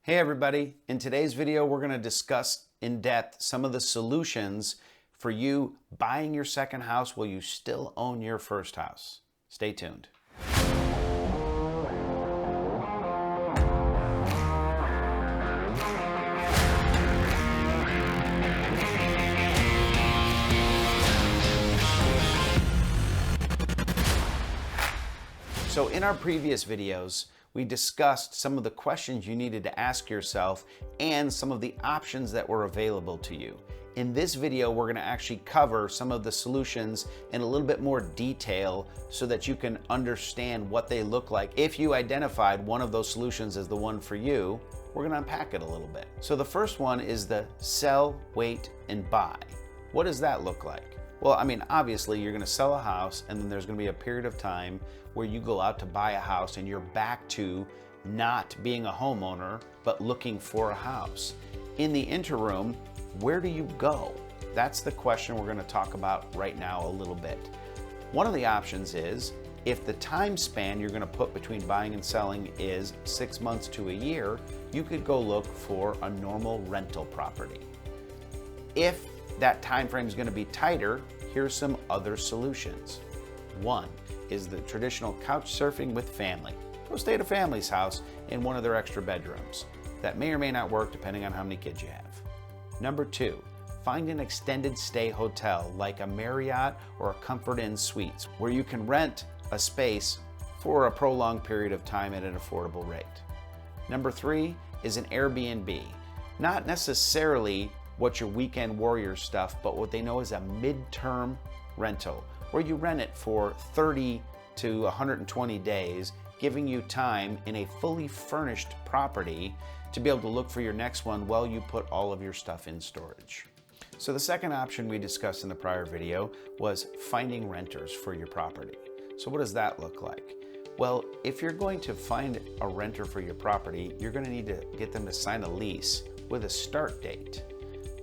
Hey everybody, in today's video we're going to discuss in depth some of the solutions for you buying your second house while you still own your first house. Stay tuned. So in our previous videos, we discussed some of the questions you needed to ask yourself and some of the options that were available to you. In this video, we're going to actually cover some of the solutions in a little bit more detail so that you can understand what they look like. If you identified one of those solutions as the one for you, we're going to unpack it a little bit. So the first one is the sell, wait, and buy. What does that look like? Well, I mean, obviously you're going to sell a house and then there's going to be a period of time where you go out to buy a house and you're back to not being a homeowner, but looking for a house. In the interim, where do you go? That's the question we're going to talk about right now a little bit. One of the options is if the time span you're going to put between buying and selling is 6 months to a year, you could go look for a normal rental property. If that time frame is going to be tighter, here's some other solutions. One is the traditional couch surfing with family. Go stay at a family's house in one of their extra bedrooms. That may or may not work depending on how many kids you have. Number two, find an extended stay hotel like a Marriott or a Comfort Inn Suites where you can rent a space for a prolonged period of time at an affordable rate. Number three is an Airbnb. Not necessarily what your weekend warrior stuff, but what they know is a midterm rental, where you rent it for 30 to 120 days, giving you time in a fully furnished property to be able to look for your next one while you put all of your stuff in storage. So the second option we discussed in the prior video was finding renters for your property. So what does that look like? Well, if you're going to find a renter for your property, you're going to need to get them to sign a lease with a start date.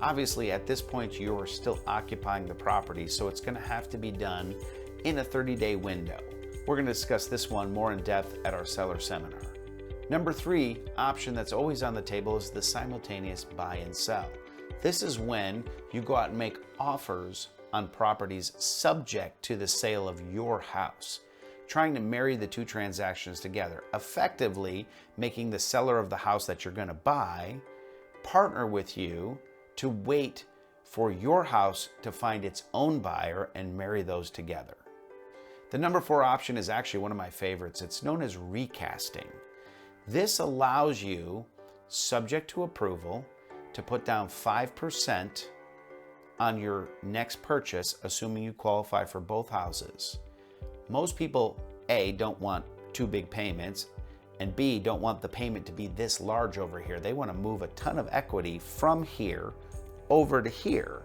Obviously, at this point, you're still occupying the property, so it's going to have to be done in a 30-day window. We're going to discuss this one more in depth at our seller seminar. Number three option that's always on the table is the simultaneous buy and sell. This is when you go out and make offers on properties subject to the sale of your house, trying to marry the two transactions together, effectively making the seller of the house that you're going to buy partner with you to wait for your house to find its own buyer and marry those together. The number four option is actually one of my favorites. It's known as recasting. This allows you, subject to approval, to put down 5% on your next purchase, assuming you qualify for both houses. Most people, A, don't want two big payments, and B, don't want the payment to be this large over here. They want to move a ton of equity from here over to here.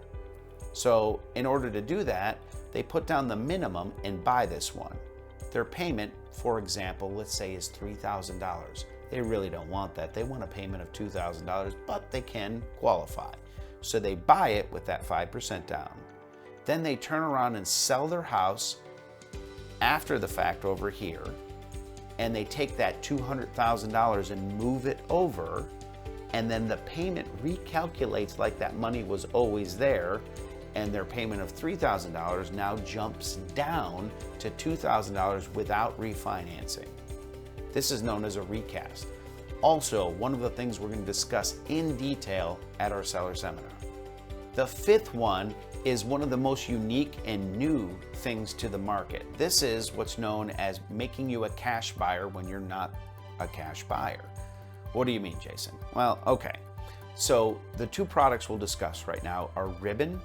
So in order to do that, they put down the minimum and buy this one. Their payment, for example, let's say is $3,000. They really don't want that. They want a payment of $2,000, but they can qualify. So they buy it with that 5% down. Then they turn around and sell their house after the fact over here, and they take that $200,000 and move it over, and then the payment recalculates like that money was always there, and their payment of $3,000 now jumps down to $2,000 without refinancing. This is known as a recast. Also, one of the things we're going to discuss in detail at our seller seminar. The fifth one is one of the most unique and new things to the market. This is what's known as making you a cash buyer when you're not a cash buyer. What do you mean, Jason? Well, okay. So the two products we'll discuss right now are Ribbon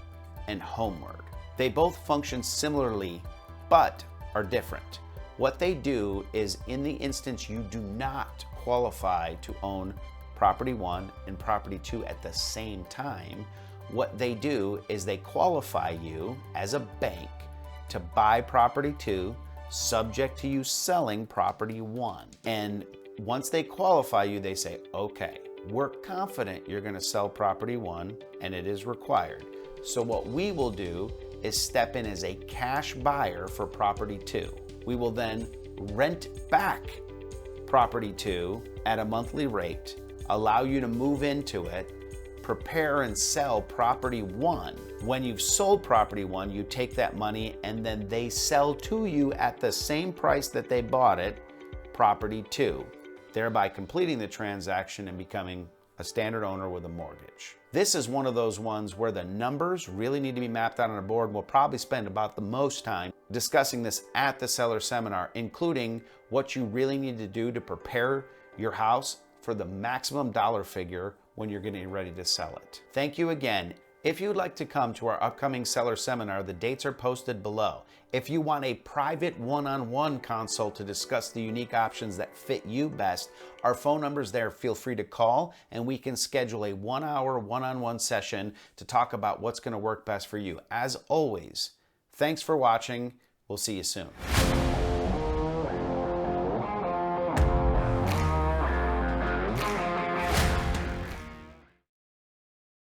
and Homeward. They both function similarly, but are different. What they do is, in the instance you do not qualify to own property one and property two at the same time, what they do is they qualify you as a bank to buy property two, subject to you selling property one. And once they qualify you, they say, okay, we're confident you're going to sell property one, and it is required. So what we will do is step in as a cash buyer for property two. We will then rent back property two at a monthly rate allow you to move into it, prepare and sell property 1. When you've sold property 1, you take that money and then they sell to you at the same price that they bought it, property 2, thereby completing the transaction and becoming a standard owner with a mortgage. This is one of those ones where the numbers really need to be mapped out on a board. We'll probably spend about the most time discussing this at the seller seminar, including what you really need to do to prepare your house for the maximum dollar figure when you're getting ready to sell it. Thank you again. If you'd like to come to our upcoming seller seminar, the dates are posted below. If you want a private one-on-one consult to discuss the unique options that fit you best, our phone number's there. Feel free to call and we can schedule a 1-hour one-on-one session to talk about what's going to work best for you. As always, thanks for watching. We'll see you soon.